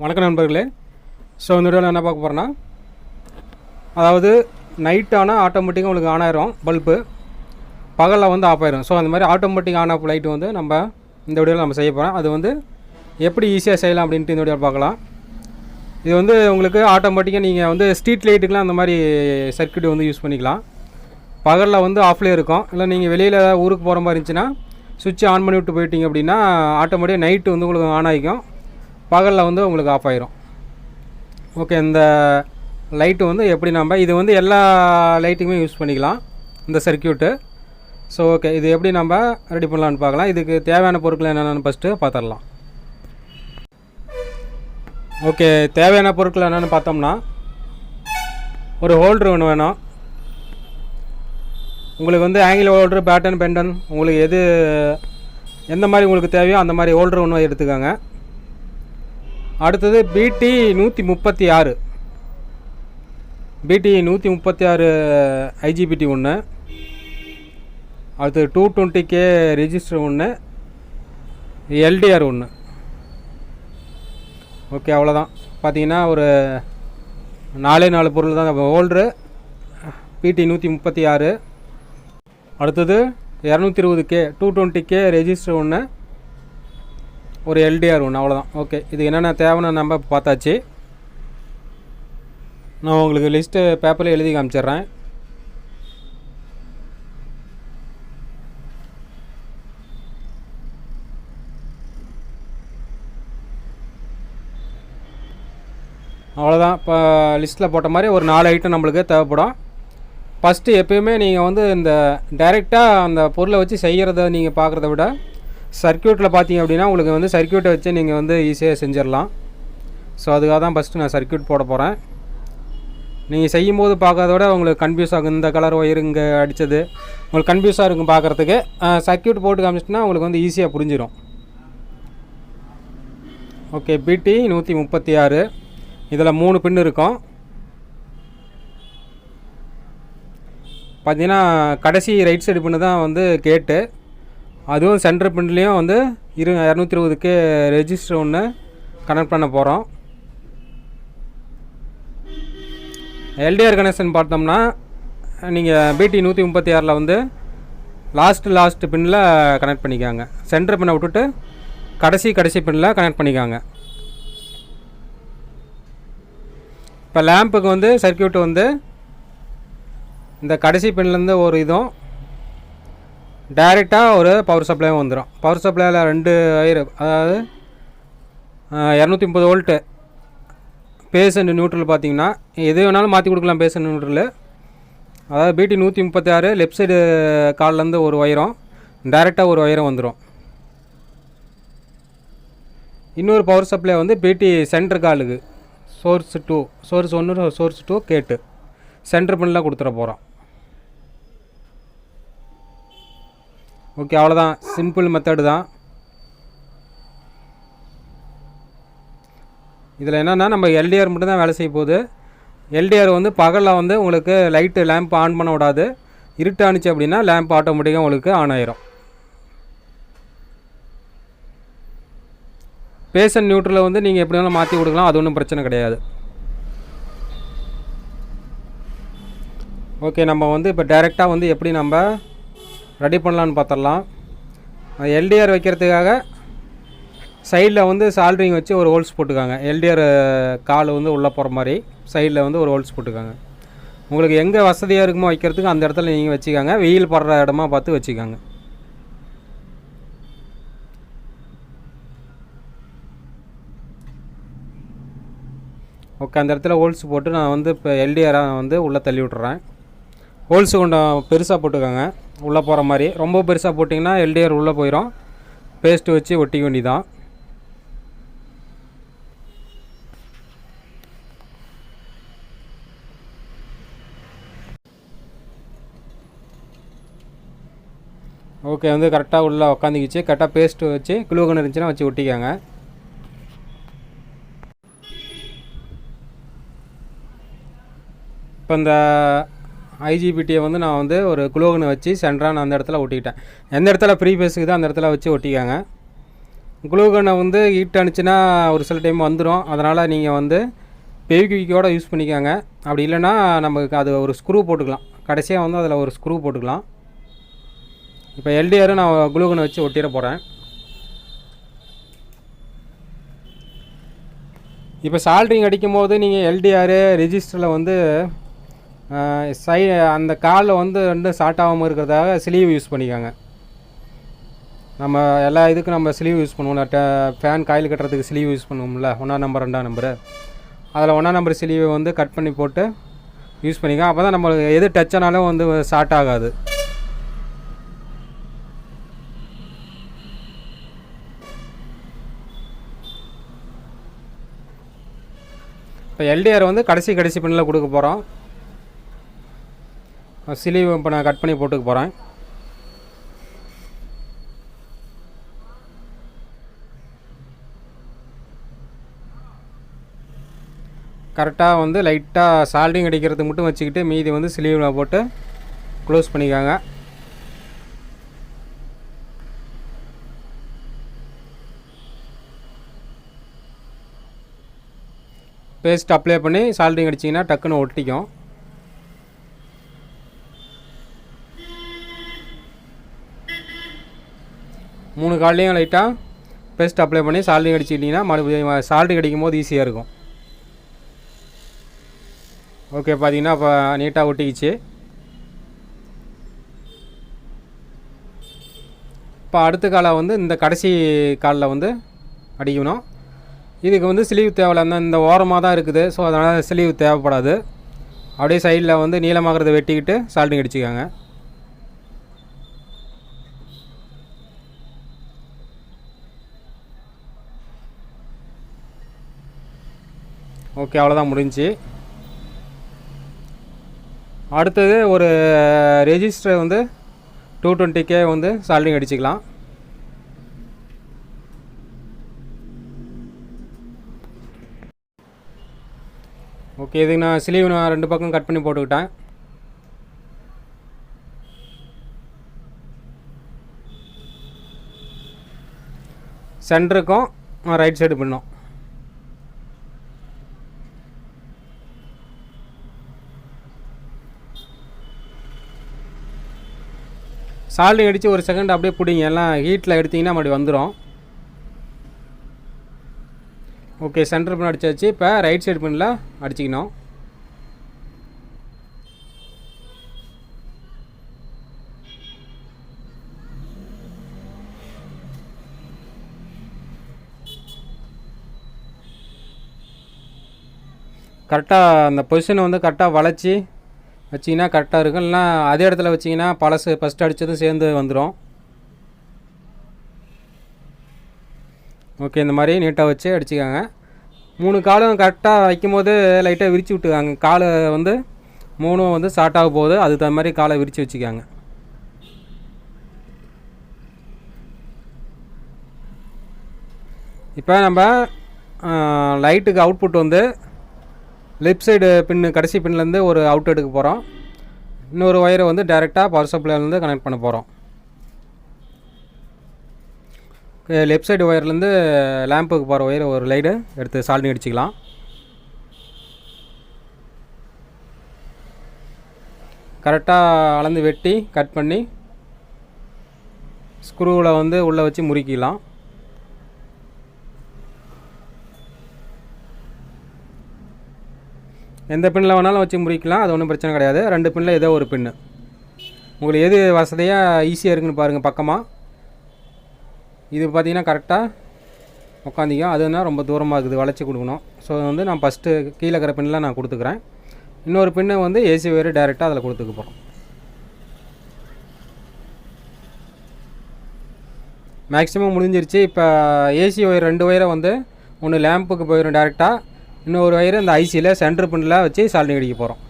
வணக்கம் நண்பர்களே. ஸோ இந்த வீடியோவில் என்ன பார்க்க போகிறோன்னா, அதாவது நைட் ஆனால் ஆட்டோமேட்டிக்காக உங்களுக்கு ஆன் ஆயிரும் பல்பு, பகலில் வந்து ஆஃப் ஆயிரும். ஸோ அந்த மாதிரி ஆட்டோமேட்டிக் ஆன் ஆஃப் லைட்டு வந்து நம்ம இந்த வீடியோவில் நம்ம செய்ய போகிறோம். அது வந்து எப்படி ஈஸியாக செய்யலாம் அப்படின்ட்டு இந்த வீடியோவில் பார்க்கலாம். இது வந்து உங்களுக்கு ஆட்டோமேட்டிக்காக நீங்கள் வந்து ஸ்ட்ரீட் லைட்டுக்கெலாம் அந்த மாதிரி சர்க்யூட் வந்து யூஸ் பண்ணிக்கலாம். பகலில் வந்து ஆஃப்லேயே இருக்கும். இல்லை நீங்கள் வெளியில் ஊருக்கு போகிற மாதிரி இருந்துச்சுன்னா சுவிட்ச் ஆன் பண்ணி விட்டு போயிட்டீங்க அப்படின்னா ஆட்டோமேட்டிக்காக நைட்டு வந்து உங்களுக்கு ஆன் ஆகிக்கும், பகலில் வந்து உங்களுக்கு ஆஃப் ஆயிரும். ஓகே, இந்த லைட்டு வந்து எப்படி நம்ம இது வந்து எல்லா லைட்டுக்குமே யூஸ் பண்ணிக்கலாம் இந்த சர்க்யூட்டு. ஸோ ஓகே, இது எப்படி நம்ம ரெடி பண்ணலான்னு பார்க்கலாம். இதுக்கு தேவையான பொருட்கள் என்னென்னு ஃபஸ்ட்டு பார்த்துடலாம். ஓகே, தேவையான பொருட்கள் என்னென்னு பார்த்தோம்னா, ஒரு ஹோல்ட்ரு ஒன்று வேணும். உங்களுக்கு வந்து ஆங்கிள் ஹோல்ட்ரு, பேட்டன், பெண்டன், உங்களுக்கு எந்த மாதிரி உங்களுக்கு தேவையோ அந்த மாதிரி ஹோல்ட்ரு ஒன்று எடுத்துக்கோங்க. அடுத்தது BT 136 BT 136 IGBT ஒன்று. அடுத்தது 220K ரெஜிஸ்டர் ஒன்று, LDR ஒன்று. ஓகே, அவ்வளோதான். பார்த்தீங்கன்னா ஒரு 4 பொருள் தான். ஹோல்ட்ரு BT 136, அடுத்தது 220K 220K ரெஜிஸ்டர் ஒன்று, ஒரு LDR ஒன்று, அவ்வளோதான். ஓகே, இது என்னென்ன தேவைன்னு நம்ம பார்த்தாச்சு. நான் உங்களுக்கு லிஸ்ட்டு பேப்பரில் எழுதி காமிச்சிட்றேன். அவ்வளோதான். இப்போ லிஸ்ட்டில் போட்ட மாதிரி ஒரு 4 ஐட்டம் நம்மளுக்கு தேவைப்படும். ஃபஸ்ட்டு எப்போயுமே நீங்கள் வந்து இந்த டைரெக்டாக அந்த பொருளை வச்சு செய்கிறத நீங்கள் பார்க்குறத விட சர்க்யூட்டில் பார்த்தீங்க அப்படின்னா உங்களுக்கு வந்து சர்க்யூட்டை வச்சு நீங்கள் வந்து ஈஸியாக செஞ்சிடலாம். ஸோ அதுக்காக தான் ஃபஸ்ட்டு நான் சர்க்யூட் போட போகிறேன். நீங்கள் செய்யும் போது பார்க்கறத விட உங்களுக்கு கன்ஃபியூஸ் ஆகும். இந்த கலர் ஒயர் இங்கே அடித்தது உங்களுக்கு கன்ஃபியூஸாக இருக்கும் பார்க்குறதுக்கு. சர்க்யூட் போட்டு காமிச்சிட்டுனா உங்களுக்கு வந்து ஈஸியாக புரிஞ்சிடும். ஓகே, BT 136 இதில் 3 பின் இருக்கும். பார்த்தீங்கன்னா கடைசி ரைட் சைடு பின்னு தான் வந்து கேட்டு, அதுவும் சென்டர் பின்லேயும் வந்து 220K ரெஜிஸ்டர் ஒன்று கனெக்ட் பண்ண போகிறோம். LDR கனெக்ஷன் பார்த்தோம்னா நீங்கள் BT 136 வந்து லாஸ்ட்டு பின்னில் கனெக்ட் பண்ணிக்காங்க. சென்டர் பின்னை விட்டுட்டு கடைசி பின்னில் கனெக்ட் பண்ணிக்காங்க. இப்போ லேம்புக்கு வந்து சர்க்யூட் வந்து இந்த கடைசி பின்லேருந்து ஒரு இதுவும் டைரெக்டாக ஒரு பவர் சப்ளையும் வந்துடும். பவர் சப்ளையில் 2 வயர், அதாவது 230 வோல்ட்டு பேஸ் அண்ட் நியூட்ரல். பார்த்தீங்கன்னா எது வேணாலும் மாற்றி கொடுக்கலாம் பேஸ் அண்ட் நியூட்ரல். அதாவது BT 136 லெஃப்ட் சைடு கால்லேருந்து ஒரு ஒயரும் டைரெக்டாக ஒரு ஒயரும் வந்துடும். இன்னொரு பவர் சப்ளை வந்து BT சென்டர் காலுக்கு சோர்ஸ் 1 சோர்ஸ் 2 கேட்டு சென்டர் பின்னில் கொடுத்துட போகிறோம். ஓகே, அவ்வளோதான். சிம்பிள் மெத்தடு தான். இதில் என்னென்னா நம்ம LDR மட்டும் தான் வேலை செய்ய போகுது. LDR வந்து பகலில் வந்து உங்களுக்கு லைட்டு லேம்ப் ஆன் பண்ண விடாது. இருட்டு ஆனிச்சு அப்படின்னா லேம்ப் ஆட்டோமேட்டிக்காக உங்களுக்கு ஆன் ஆயிரும். பேஸ் அண்ட் நியூட்ரலில் வந்து நீங்கள் எப்படி வேணாலும் மாற்றி கொடுக்கலாம், அது ஒன்றும் பிரச்சனை கிடையாது. ஓகே, நம்ம வந்து இப்போ டைரெக்டாக வந்து எப்படி நம்ம ரெடி பண்ணலான்னு பார்த்துடலாம். LDR வைக்கிறதுக்காக சைடில் வந்து சால்ட்ரிங் வச்சு ஒரு ஹோல்ஸ் போட்டுக்காங்க. LDR கால் வந்து உள்ளே போகிற மாதிரி சைடில் வந்து ஒரு ஹோல்ஸ் போட்டுக்காங்க. உங்களுக்கு எங்கே வசதியாக இருக்குமோ வைக்கிறதுக்கு அந்த இடத்துல நீங்கள் வச்சுக்காங்க. வெயில் படுற இடமா பார்த்து வச்சுக்காங்க. ஓகே, அந்த இடத்துல ஹோல்ஸ் போட்டு நான் வந்து இப்போ LDR வந்து உள்ளே தள்ளி விட்றேன். ஹோல்ஸு கொஞ்சம் பெருசாக போட்டுக்கோங்க, உள்ளே போகிற மாதிரி. ரொம்ப பெருசாக போட்டிங்கன்னா LDR உள்ளே போயிடும். பேஸ்ட்டு வச்சு ஒட்டிக்க வேண்டியதான். ஓகே, வந்து கரெக்டாக உள்ளே உக்காந்துக்கிச்சு. கரெக்டாக பேஸ்ட்டு வச்சு க்ளூகன் இருந்துச்சுன்னா வச்சு ஒட்டிக்காங்க. இப்போ இந்த IGBTயை வந்து நான் வந்து ஒரு க்ளூகனை வச்சு சென்டராக நான் அந்த இடத்துல ஒட்டிக்கிட்டேன். எந்த இடத்துல ஃப்ரீ பேஸுக்கு தான் அந்த இடத்துல வச்சு ஒட்டிக்காங்க. குளூகனை வந்து ஹீட் அனுச்சுன்னா ஒரு சில டைம் வந்துடும். அதனால் நீங்கள் வந்து பெவிக்விக்கோட யூஸ் பண்ணிக்கோங்க. அப்படி இல்லைன்னா நமக்கு அது ஒரு ஸ்க்ரூ போட்டுக்கலாம். கடைசியாக வந்து அதில் ஒரு ஸ்க்ரூ போட்டுக்கலாம். இப்போ எல்டிஆர் நான் குளூகனை வச்சு ஒட்டிட போகிறேன். இப்போ சால்ட்ரிங் அடிக்கும் போது நீங்கள் எல்டிஆர் ரெஜிஸ்டரில் வந்து அந்த காலில் வந்து ரெண்டும் ஷார்ட் ஆகாமல் இருக்கிறதாக ஸ்லீவ் யூஸ் பண்ணிக்கோங்க. நம்ம எல்லா இதுக்கும் நம்ம ஸ்லீவ் யூஸ் பண்ணுவோம்ல, ஃபேன் காயில் கட்டுறதுக்கு ஸ்லீவ் யூஸ் பண்ணுவோம்ல, 1ஆம் நம்பர் 2ஆம் நம்பரு. அதில் 1ஆம் நம்பர் ஸ்லீவை வந்து கட் பண்ணி போட்டு யூஸ் பண்ணிக்க. அப்போ தான் நம்மளுக்கு எது டச் ஆனாலும் வந்து ஷார்ட் ஆகாது. இப்போ எல்டிஆர் வந்து கடைசி பின்னில் கொடுக்க போகிறோம். ஸ்லீவ் இப்போ நான் கட் பண்ணி போட்டுக்க போகிறேன். கரெக்டாக வந்து லைட்டாக சால்டிங் அடிக்கிறதுக்கு மட்டும் வச்சுக்கிட்டு மீதி வந்து ஸ்லீவில் போட்டு க்ளோஸ் பண்ணிக்காங்க. பேஸ்ட் அப்ளை பண்ணி சால்டிங் அடிச்சிங்கன்னா டக்குன்னு ஒட்டிக்கும். மூணு கால்லையும் லைட்டாக பேஸ்ட் அப்ளை பண்ணி சால்டிங் அடிச்சுக்கிட்டிங்கன்னா மறுபடியும் சால்டிங் அடிக்கும் போது ஈஸியாக இருக்கும். ஓகே, பார்த்தீங்கன்னா இப்போ நீட்டாக ஒட்டிக்கிச்சு. இப்போ அடுத்த காலை வந்து இந்த கடைசி காலில் வந்து அடிக்கணும். இதுக்கு வந்து ஸ்லீவ் தேவையில்ல, இந்த ஓரமாக தான் இருக்குது. ஸோ அதனால் ஸ்லீவ் தேவைப்படாது. அப்படியே சைடில் வந்து நீளமாகிறத வெட்டிக்கிட்டு சால்டிங் அடிச்சுக்காங்க. ஓகே, அவ்வளோதான் முடிஞ்சு. அடுத்தது ஒரு ரெஜிஸ்டர் வந்து 220K வந்து சால்டிங் அடிச்சுக்கலாம். ஓகே, இதுக்கு நான் ஸ்லீவ் நான் 2 பக்கம் கட் பண்ணி போட்டுக்கிட்டேன். சென்டருக்கும் ரைட் சைடு பின்னும். சால்டிங் அடித்து ஒரு செகண்ட் அப்படியே பிடிங்க, எல்லாம் ஹீட்டில் எடுத்திங்கன்னா மறுபடி வந்துடும். ஓகே, சென்டர் பின் அடிச்சாச்சு. இப்போ ரைட் சைடு பின்னில் அடிச்சிக்கணும். கரெக்டாக அந்த பொசிஷனை வந்து கரெக்டாக வளைச்சி வச்சிங்கன்னா கரெக்டாக இருக்கும். இல்லைனா அதே இடத்துல வச்சிங்கன்னா பழசு ஃபஸ்ட்டு அடித்ததும் சேர்ந்து வந்துடும். ஓகே, இந்த மாதிரி நீட்டாக வச்சு அடிச்சுக்காங்க. 3 காலும் கரெக்டாக வைக்கும்போது லைட்டாக விரித்து விட்டுக்காங்க. காலை வந்து 3 வந்து ஷார்ட் ஆக போகுது, அதுக்கு தகுந்த மாதிரி காலை விரித்து வச்சுக்காங்க. இப்போ நம்ம லைட்டுக்கு அவுட்புட் வந்து லெஃப்ட் சைடு பின்னு கடைசி பின்லேருந்து ஒரு அவுட் எடுக்க போகிறோம். இன்னொரு ஒயரை வந்து டைரெக்டாக பவர் சப்ளைலேருந்து கனெக்ட் பண்ண போகிறோம். லெஃப்ட் சைடு ஒயர்லேருந்து லேம்புக்கு போகிற ஒயர் ஒரு லைடு எடுத்து சால்டிங் அடிச்சிக்கலாம். கரெக்டாக அளந்து வெட்டி கட் பண்ணி ஸ்க்ரூவில் வந்து உள்ளே வச்சு முறுக்கிக்கலாம். எந்த பின்னில் வேணாலும் வச்சு முறிக்கலாம், அது ஒன்றும் பிரச்சனை கிடையாது. 2 பின்னில் ஏதோ ஒரு பின்னு உங்களுக்கு எது வசதியாக ஈஸியாக இருக்குன்னு பாருங்கள். பக்கமாக இது பார்த்திங்கன்னா கரெக்டாக உட்காந்திக்கும். அதுனா ரொம்ப தூரமாக இருக்குது, வளைச்சி கொடுக்கணும். ஸோ வந்து நான் ஃபஸ்ட்டு கீழே இருக்கிற பின்னில் நான் கொடுத்துக்கிறேன். இன்னொரு பின்னை வந்து ஏசி ஒயர் டைரெக்டாக அதில் கொடுத்துக்க போகிறோம். மேக்ஸிமம் முடிஞ்சிருச்சு. இப்போ ஏசி ஒயர் 2 ஒயரை வந்து ஒன்று லேம்புக்கு போயிடும் டைரெக்டாக, இன்னொரு ஒயர் இந்த ஐசியில் சென்டர் பின்னில் வச்சு சால்டிங் அடிக்க போகிறோம்.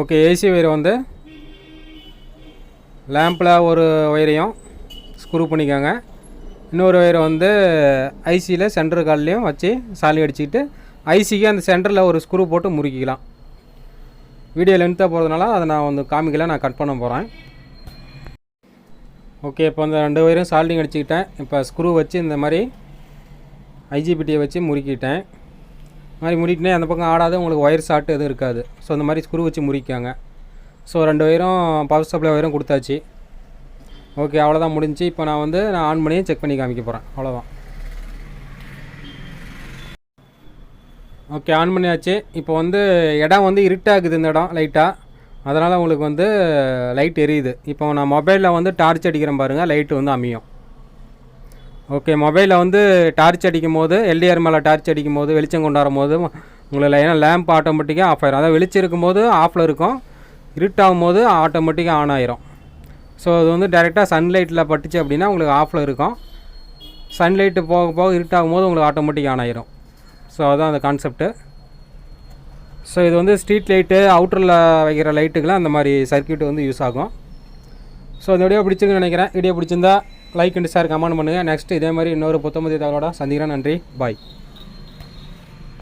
ஓகே, ஏசி ஒயரை வந்து லேம்பில் ஒரு ஒயரையும் ஸ்க்ரூ பண்ணிக்கோங்க. இன்னொரு ஒயரை வந்து ஐசியில் சென்டர் கால்லையும் வச்சு சால்டிங் அடிச்சுக்கிட்டு ஐசிக்கு அந்த சென்டரில் ஒரு ஸ்க்ரூ போட்டு முறுக்கிக்கலாம். வீடியோ லென்த்தாக போகிறதுனால அதை நான் வந்து காமிக்கல, நான் கட் பண்ண போகிறேன். ஓகே, இப்போ அந்த 2 வயரும் சால்டிங் அடிச்சுக்கிட்டேன். இப்போ ஸ்க்ரூ வச்சு இந்த மாதிரி ஐஜிபிடியை வச்சு முறுக்கிட்டேன். இந்த மாதிரி முறுக்கிட்டே அந்த பக்கம் ஆடாது, உங்களுக்கு ஒயர் ஷார்ட் எதுவும் இருக்காது. ஸோ இந்த மாதிரி ஸ்க்ரூ வச்சு முறிக்காங்க. ஸோ 2 வயரும் பவர் சப்ளை வயரும் கொடுத்தாச்சு. ஓகே, அவ்வளோதான் முடிஞ்சு. இப்போ நான் ஆன் பண்ணி செக் பண்ணி காமிக்க போகிறேன். அவ்வளோதான். ஓகே, ஆன் பண்ணியாச்சு. இப்போ இடம் இருட்டாகுது இந்த இடம் லைட்டாக, அதனால் உங்களுக்கு லைட் எரியுது. இப்போ நான் மொபைலில் டார்ச் அடிக்கிறேன் பாருங்கள், லைட்டு அமையும். ஓகே, மொபைலில் டார்ச் அடிக்கும் போது எல்டிஆர் மேலே டார்ச் அடிக்கும் போது வெளிச்சம் கொண்டாடும் போது உங்களுக்கு ஏன்னா லேம்ப் ஆட்டோமேட்டிக்காக ஆஃப் ஆயிரும். அதாவது வெளிச்சம் இருக்கும்போது ஆஃபில் இருக்கும், இருட்டாகும் போது ஆட்டோமேட்டிக்காக ஆன் ஆயிரும். ஸோ அது டைரெக்டாக சன்லைட்டில் பட்டுச்சு அப்படின்னா உங்களுக்கு ஆஃபில் இருக்கும். சன்லைட்டு போக போக இருட்டாகும் போது உங்களுக்கு ஆட்டோமேட்டிக் ஆன் ஆயிரும். ஸோ அதுதான் அந்த கான்செப்ட்டு. ஸோ இது ஸ்ட்ரீட் லைட்டு, அவுட்டரில் வைக்கிற லைட்டுக்கெலாம் அந்த மாதிரி சர்க்யூட் யூஸ் ஆகும். ஸோ இந்த வீடியோ பிடிச்சிருக்குன்னு நினைக்கிறேன். வீடியோ பிடிச்சிருந்தா லைக் அண்ட் ஷேர் கமெண்ட் பண்ணுங்கள். நெக்ஸ்ட் இதே மாதிரி இன்னொரு புத்தமதி தகவலோட சந்திக்கிறேன். நன்றி, பாய்.